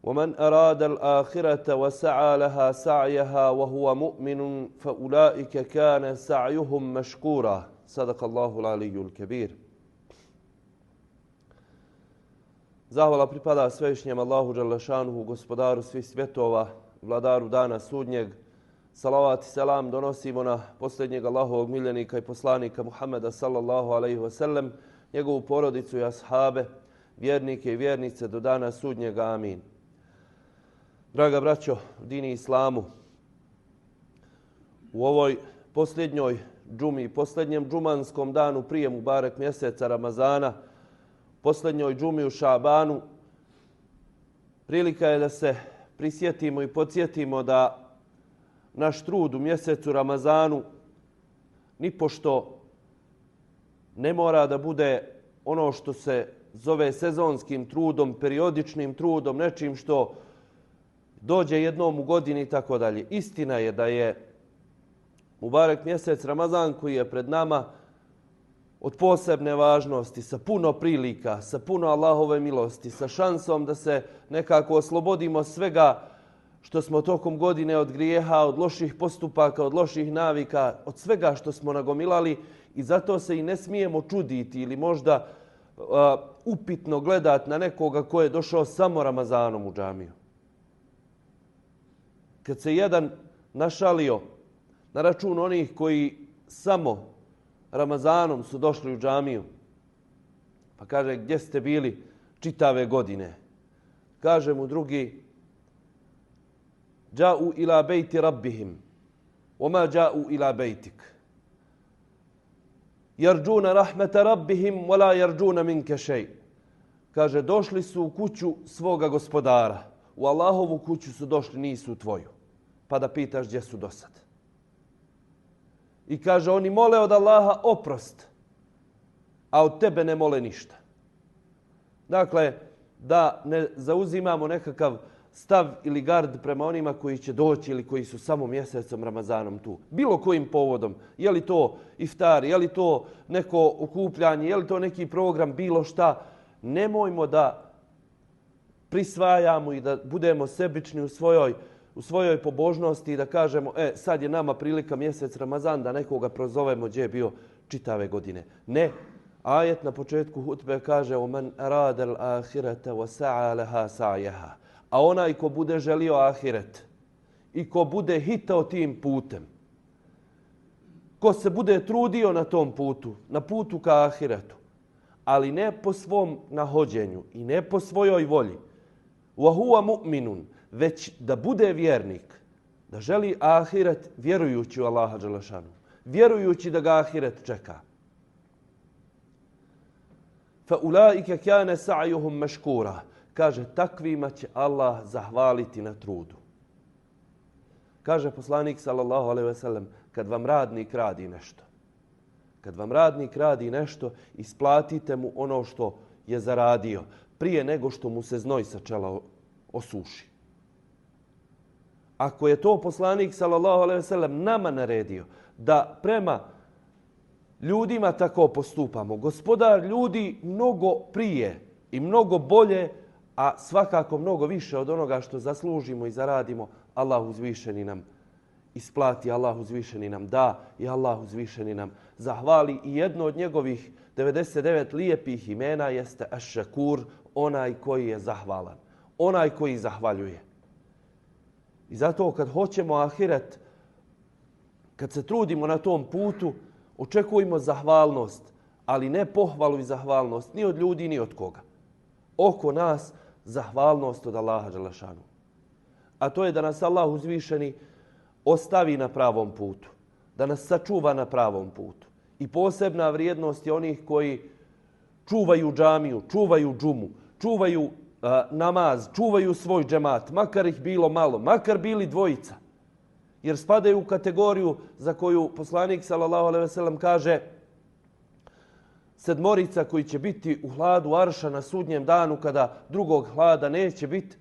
ومن أراد الآخرة وسعى لها سعيها وهو مؤمن فأولئك كان سعيهم مشكورا صدق الله العلي الكبير. Zahvala pripada svevišnjem Allahu dželešanuhu, gospodaru svih svjetova, vladaru dana sudnjeg. Salavat i selam donosimo na posljednjeg Allahovog miljenika i poslanika Muhammeda sallallahu alaihi wasallam, njegovu porodicu i ashabe, vjernike i vjernice do dana sudnjega. Amin. Draga braćo, dini islamu, u ovoj posljednjoj džumi, posljednjem džumanskom danu prije Mubarek mjeseca Ramazana, posljednjoj džumi u Šabanu, prilika je da se prisjetimo i podsjetimo da naš trud u mjesecu Ramazanu nipošto ne mora da bude ono što se zove sezonskim trudom, periodičnim trudom, nečim što dođe jednom u godini i tako dalje. Istina je da je Mubarek mjesec Ramazan koji je pred nama od posebne važnosti, sa puno prilika, sa puno Allahove milosti, sa šansom da se nekako oslobodimo svega što smo tokom godine od grijeha, od loših postupaka, od loših navika, od svega što smo nagomilali i zato se i ne smijemo čuditi ili možda upitno gledati na nekoga ko je došao samo Ramazanom u džamiju. Kad se jedan našalio na račun onih koji samo Ramazanom su došli u džamiju, pa kaže gdje ste bili čitave godine? Kaže mu drugi, dža'u ila bejti rabbihim, oma dža'u ila bejtik. Jarđuna rahmeta rabbihim, wala jarđuna minke šej. Kaže, došli su u kuću svoga gospodara. U Allahovu kuću su došli, nisu u tvoju. Pa da pitaš gdje su dosad. I kaže, oni mole od Allaha oprost, a od tebe ne mole ništa. Dakle, da ne zauzimamo nekakav stav ili gard prema onima koji će doći ili koji su samo mjesecom Ramazanom tu. Bilo kojim povodom. Je li to iftar, je li to neko okupljanje, je li to neki program, bilo šta. Nemojmo da prisvajamo i da budemo sebični u svojoj pobožnosti i da kažemo, sad je nama prilika mjesec Ramazan da nekoga prozovemo gdje je bio čitave godine. Ne. Ajet na početku hutbe kaže وَمَنْ أَرَادَ الْآخِرَةَ وَسَعَى لَهَا سَعْيَهَا. A onaj ko bude želio ahiret i ko bude hitao tim putem, ko se bude trudio na tom putu, na putu ka ahiretu, ali ne po svom nahođenju i ne po svojoj volji, وَهُوَ مُؤْمِنٌ, već da bude vjernik, da želi ahiret vjerujući u Allaha dželešanu, vjerujući da ga ahiret čeka. فَأُولَٰئِكَ كَانَ سَعْيُهُمْ مَشْكُورًا. Kaže, takvima će Allah zahvaliti na trudu. Kaže poslanik sallallahu alejhi ve sellem, kad vam radnik radi nešto, isplatite mu ono što je zaradio prije nego što mu se znoj sa čela osuši. Ako je to poslanik sallallahu alejhi ve sellem nama naredio da prema ljudima tako postupamo, gospodar ljudi mnogo prije i mnogo bolje, a svakako mnogo više od onoga što zaslužimo i zaradimo, Allah uzvišeni nam isplati, Allah uzvišeni nam da i Allah uzvišeni nam zahvali. I jedno od njegovih 99 lijepih imena jeste Aš-Šakur, onaj koji je zahvalan, onaj koji zahvaljuje. I zato kad hoćemo ahiret, kad se trudimo na tom putu, očekujemo zahvalnost, ali ne pohvalu i zahvalnost ni od ljudi ni od koga. Oko nas zahvalnost od Allaha dželešanu. A to je da nas Allah uzvišeni ostavi na pravom putu, da nas sačuva na pravom putu. I posebna vrijednost je onih koji čuvaju džamiju, čuvaju džumu, čuvaju namaz, čuvaju svoj džemat, makar ih bilo malo, makar bili dvojica. Jer spadaju u kategoriju za koju poslanik sallallahu alejhi ve sellem kaže sedmorica koji će biti u hladu arša na sudnjem danu kada drugog hlada neće biti.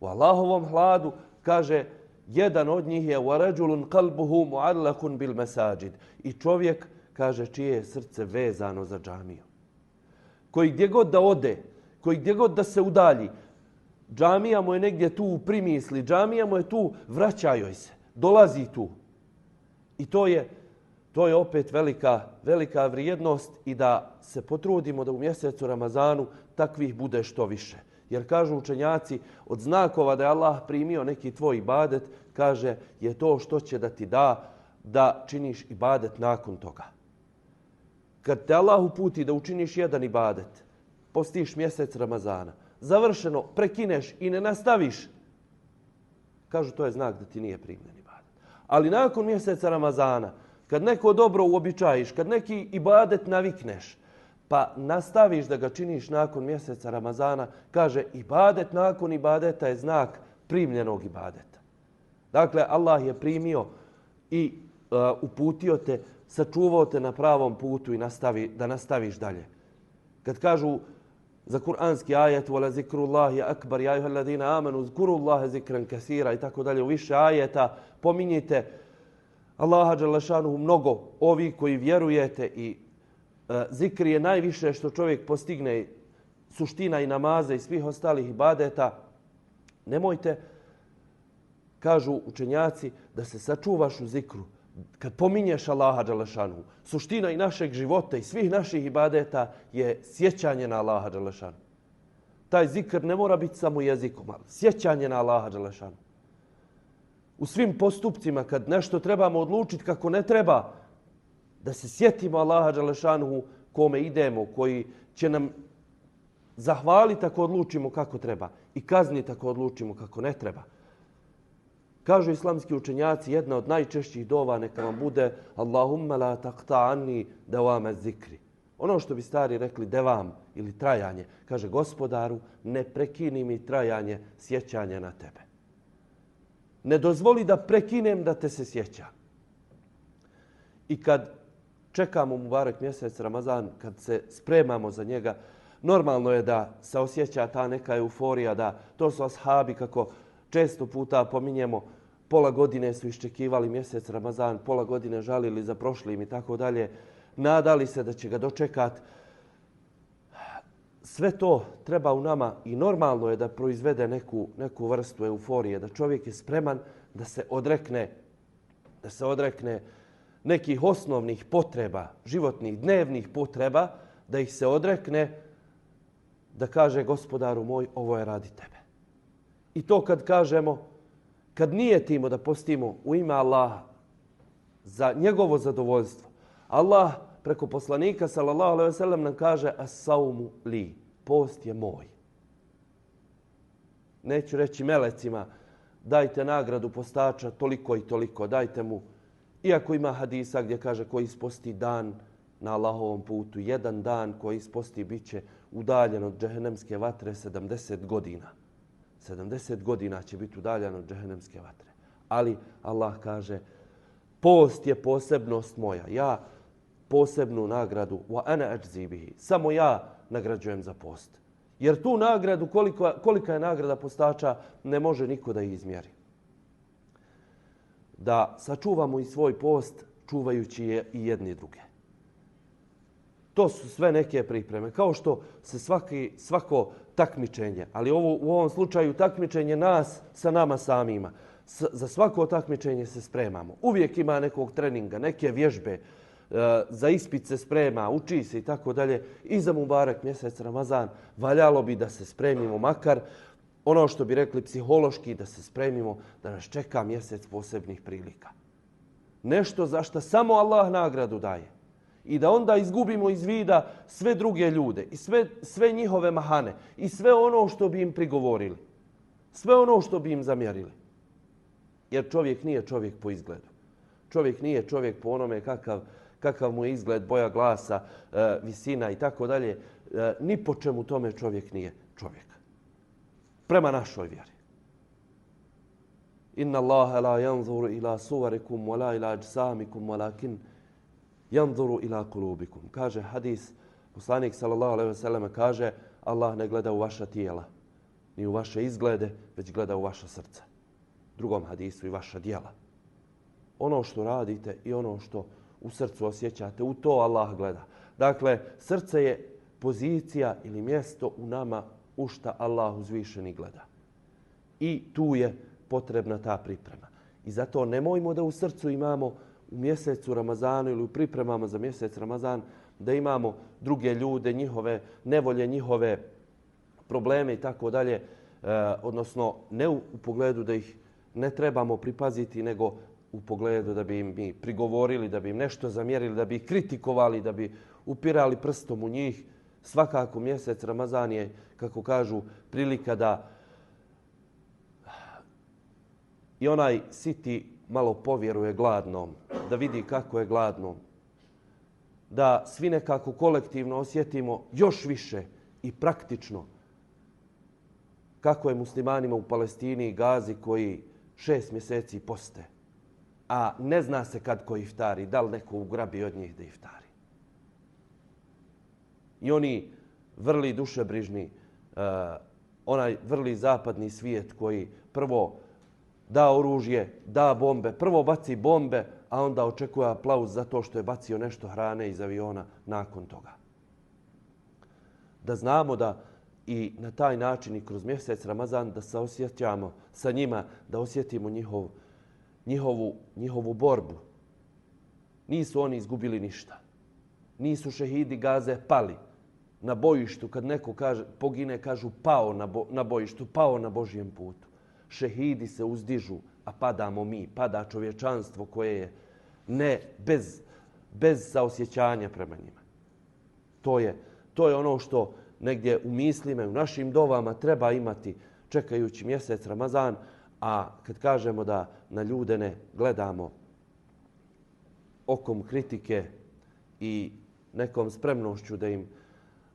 U Allahovom hladu kaže jedan od njih je وَرَجُلٌ قَلْبُهُ مُعَلَّقٌ بِالْمَسَاجِدِ. I čovjek, kaže, čije je srce vezano za džamiju. Koji gdje god da ode, koji gdje god da se udalji, Džamija mu je negdje tu u primisli, džamija mu je tu, vraća joj se, dolazi tu. I to je opet velika vrijednost i da se potrudimo da u mjesecu Ramazanu takvih bude što više. Jer kažu učenjaci, od znakova da je Allah primio neki tvoj ibadet, kaže, je to što će da ti da činiš ibadet nakon toga. Kad te Allah uputi da učiniš jedan ibadet, postiš mjesec Ramazana, završeno, prekineš i ne nastaviš, kažu to je znak da ti nije primljen ibadet. Ali nakon mjeseca Ramazana, kad neko dobro uobičajiš, kad neki ibadet navikneš, pa nastaviš da ga činiš nakon mjeseca Ramazana, kaže ibadet nakon ibadeta je znak primljenog ibadeta. Dakle, Allah je primio i uputio te, sačuvao te na pravom putu i da nastaviš dalje. Kad kažu za kuranski ajet wala zikrullahi akbar ya ayyuhalladhina amanu zkurullaha zikran kaseera i tako dalje, u više ajeta pominjite Allaha dželle šanuhu mnogo, ovi koji vjerujete, i zikr je najviše što čovjek postigne, suština i namaza i svih ostalih ibadeta. Nemojte, kažu učenjaci, da se sačuvaš u zikru. Kad pominješ Allaha dželle šanuhu, suština i našeg života i svih naših ibadeta je sjećanje na Allaha dželle šanuhu. Taj zikr ne mora biti samo jezikom, ali sjećanje na Allaha dželle šanuhu. U svim postupcima, kad nešto trebamo odlučiti kako ne treba, da se sjetimo Allaha dželle šanuhu kome idemo, koji će nam zahvaliti ako odlučimo kako treba i kazniti ako odlučimo kako ne treba. Kažu islamski učenjaci, jedna od najčešćih dova neka vam bude Allahumma la taqta anni dawama zikri. Ono što bi stari rekli devam ili trajanje. Kaže, Gospodaru, ne prekini mi trajanje sjećanja na tebe. Ne dozvoli da prekinem da te se sjeća. I kad čekamo Mubarek mjesec Ramazan, kad se spremamo za njega, normalno je da se osjeća ta neka euforija, da to su ashabi, kako često puta pominjemo, pola godine su iščekivali mjesec Ramazan, pola godine žalili za prošlim i tako dalje, nadali se da će ga dočekati. Sve to treba u nama i normalno je da proizvede neku vrstu euforije, da čovjek je spreman da se odrekne nekih osnovnih potreba, životnih, dnevnih potreba, da ih se odrekne, da kaže, Gospodaru moj, ovo je radi tebe. I to kad kažemo, kad nijetimo da postimo u ime Allaha za njegovo zadovoljstvo, Allah preko poslanika sallallahu alejhi ve sellem nam kaže as-saumu li, post je moj. Neću reći melecima dajte nagradu postača toliko i toliko, dajte mu, iako ima hadisa gdje kaže koji isposti dan na Allahovom putu, jedan dan koji isposti bit će udaljen od džehennemske vatre 70 godina. 70 godina će biti udaljen od džehennemske vatre. Ali Allah kaže, post je posebnost moja. Ja posebnu nagradu, wa ana ajzi bihi, samo ja nagrađujem za post. Jer tu nagradu, kolika je nagrada postača, ne može niko da izmjeri. Da sačuvamo i svoj post, čuvajući je i jedni i druge. To su sve neke pripreme. Kao što se svako takmičenje, ali u ovom slučaju takmičenje nas sa nama samima. Za svako takmičenje se spremamo. Uvijek ima nekog treninga, neke vježbe, za ispit se sprema, uči se i tako dalje. I za Mubarek mjesec Ramazan valjalo bi da se spremimo, makar ono što bi rekli psihološki, da se spremimo da nas čeka mjesec posebnih prilika. Nešto za što samo Allah nagradu daje. I da onda izgubimo iz vida sve druge ljude i sve njihove mahane i sve ono što bi im prigovorili. Sve ono što bi im zamjerili. Jer čovjek nije čovjek po izgledu. Čovjek nije čovjek po onome kakav mu je izgled, boja glasa, visina i tako dalje. Ni po čemu tome čovjek nije čovjek. Prema našoj vjeri. Inna Allaha la yanzuru ila suvarikum wa la ila ajsamikum walakin yanzuru ila kulubikum. Kaže hadis, poslanik sallallahu alejhi ve sellem kaže, Allah ne gleda u vaša tijela, ni u vaše izglede, već gleda u vaša srca. Drugom hadisu i vaša djela. Ono što radite i ono što u srcu osjećate, u to Allah gleda. Dakle, srce je pozicija ili mjesto u nama u šta Allah uzvišeni gleda. I tu je potrebna ta priprema. I zato nemojmo da u srcu imamo u mjesecu Ramazanu ili u pripremama za mjesec Ramazan da imamo druge ljude, njihove nevolje, njihove probleme i tako dalje. Odnosno, ne u pogledu da ih ne trebamo pripaziti, nego u pogledu da bi im mi prigovorili, da bi im nešto zamjerili, da bi ih kritikovali, da bi upirali prstom u njih. Svakako mjesec Ramazan je, kako kažu, prilika da i onaj siti malo povjeruje gladnom, da vidi kako je gladnom, da svi nekako kolektivno osjetimo još više i praktično kako je muslimanima u Palestini i Gazi koji 6 mjeseci poste, a ne zna se kad ko iftari, da li neko ugrabi od njih da iftari. I oni vrli dušebrižni, onaj vrli zapadni svijet koji prvo da oružje, da bombe, prvo baci bombe, a onda očekuje aplauz za to što je bacio nešto hrane iz aviona nakon toga. Da znamo da i na taj način i kroz mjesec Ramazan da se osjećamo sa njima, da osjetimo njihovu borbu. Nisu oni izgubili ništa. Nisu šehidi Gaze pali na bojištu. Kad neko kaže, pogine, kažu pao na bojištu, pao na Božjem putu. Šehidi se uzdižu, a padamo mi. Pada čovječanstvo koje je ne bez saosjećanja prema njima. To je ono što negdje u mislima i u našim dovama treba imati čekajući mjesec Ramazan, a kad kažemo da na ljude ne gledamo okom kritike i nekom spremnošću da im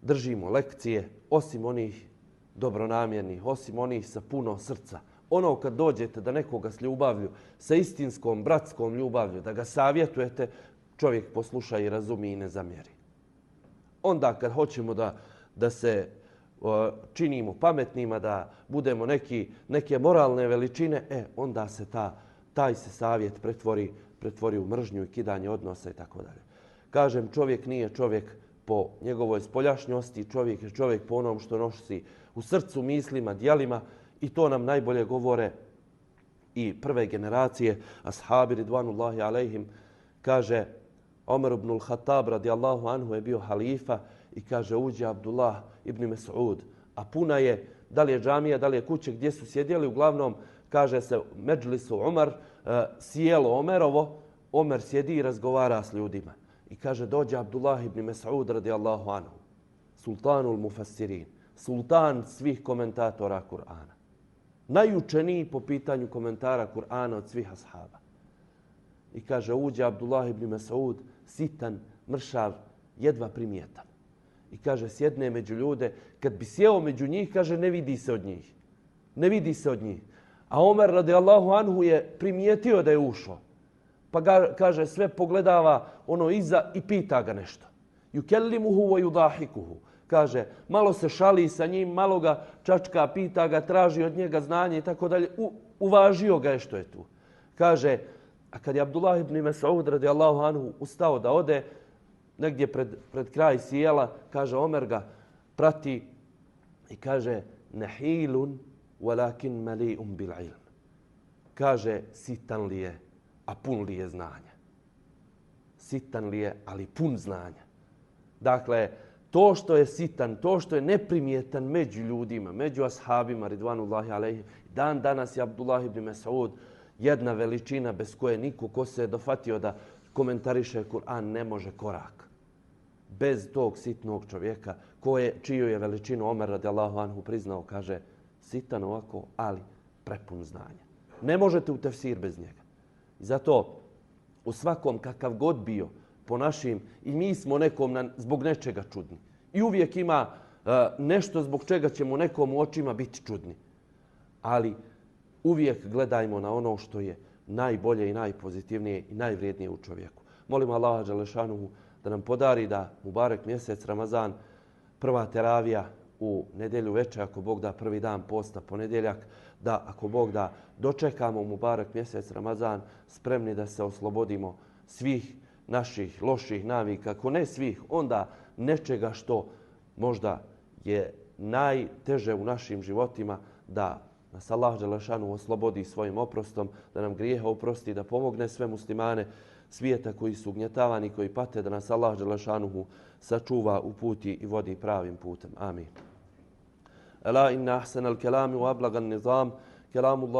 držimo lekcije, osim onih dobronamjernih, osim onih sa puno srca. Ono kad dođete da nekoga s ljubavlju, sa istinskom, bratskom ljubavlju, da ga savjetujete, čovjek posluša i razumije i ne zamjeri. Onda kad hoćemo da se činimo pametnima, da budemo neke moralne veličine, onda se taj se savjet pretvori u mržnju i kidanje odnosa i tako dalje. Kažem, čovjek nije čovjek po njegovoj spoljašnjosti, čovjek je čovjek po onom što nosi u srcu, mislima, djelima i to nam najbolje govore i prve generacije, ashabi ridvanullahi alejhim. Kaže, Omer ibn al-Khattab radijallahu anhu je bio halifa i kaže, uđe Abdullah ibn Mas'ud, a puna je, da li je džamija, da li je kuće gdje su sjedjeli, uglavnom kaže se međlisu Umar, sjelo Omerovo, Omer sjedi i razgovara s ljudima. I kaže, dođe Abdullah ibn Mas'ud radijallahu anhu, sultanul mufassirin, sultan svih komentatora Kur'ana. Najučeniji po pitanju komentara Kur'ana od svih ashaba. I kaže, uđe Abdullah ibn Mas'ud, sitan, mršav, jedva primjetan. I kaže, sjedne među ljude, kad bi sjeo među njih, kaže, ne vidi se od njih. Ne vidi se od njih. A Omer radijallahu anhu je primijetio da je ušao. Pa kaže, sve pogledava ono iza i pita ga nešto. Yukellimuhu wa yudahikuhu. Kaže, malo se šali sa njim, malo ga čačka, pita ga, traži od njega znanje i tako dalje. Uvažio ga je što je tu. Kaže, a kad je Abdullah ibn Mas'ud radijallahu anhu ustao da ode, negdje pred kraj sjela, kaže, Omer ga prati i kaže, nahilun walakin mali'un bil ilm. Kaže, sitan li je, a pun li je znanja. Sitan li je, ali pun znanja. Dakle, to što je sitan, to što je neprimjetan među ljudima, među ashabima, ridvanullahi alejhim, dan danas je Abdullah ibn Mas'ud jedna veličina bez koje niko ko se je dofatio da komentariše Kur'an ne može korak. Bez tog sitnog čovjeka čiju je veličinu Omer radijallahu anhu priznao, kaže, sitan ovako, ali prepun znanja. Ne možete u tefsir bez njega. I zato u svakom kakav god bio po našim, i mi smo nekom zbog nečega čudni. I uvijek ima nešto zbog čega ćemo nekom u očima biti čudni. Ali uvijek gledajmo na ono što je najbolje i najpozitivnije i najvrijednije u čovjeku. Molim Allaha dželešanuhu da nam podari da Mubarek mjesec Ramazan, prva teravija u nedjelju večer, ako Bog da prvi dan posta ponedjeljak, da ako Bog da dočekamo Mubarek mjesec Ramazan spremni da se oslobodimo svih naših loših navika, ako ne svih, onda nečega što možda je najteže u našim životima, da nas Allah dželešanu oslobodi svojim oprostom, da nam grijehe oprosti, da pomogne sve muslimane svijeta koji su ugnjetavani, koji pate, da nas Allah dželešanu sačuva, uputi i vodi pravim putem. Amin. Ela inna ahsanal kalami wa ablagan nizam kalamullah